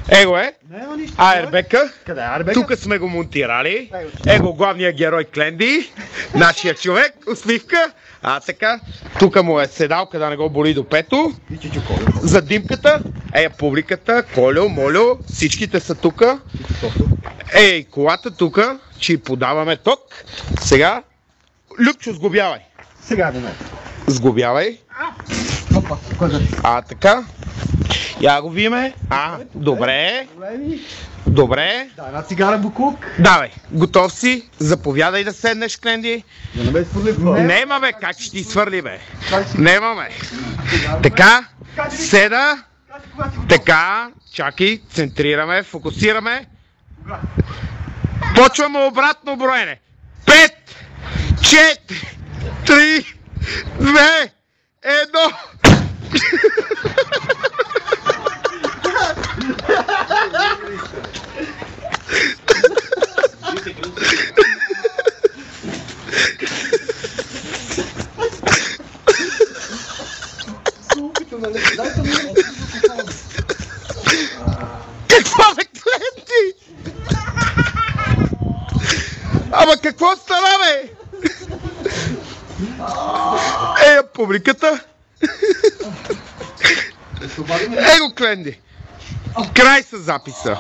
Его е. Айрбека. Тук сме го монтирали. Его главният герой Кленди. Нашия човек. Усмивка. Така. Тук му е седалка да не го боли до пето. За димката. Публиката. Колю, Молю. Всичките са тук. Колата тук. Че подаваме ток. Сега. Любчо, сглобявай. Сега е момент. Сглобявай. Така. Я го виме. Добре. Добре. Дай една цигара, буклук. Давай. Готов си. Заповядай да седнеш, Кленди. Да не ме свърли в Нема, бе. Как ще ти свърли, бе? Нема, бе. Така. Седа. Така. Чакай. Центрираме. Фокусираме. Почваме обратно броене. 5, 4, 3, 2, 1. Какво бе, Кленди? Ама какво стана, бе? Публиката. Его, Кленди. Край с записа.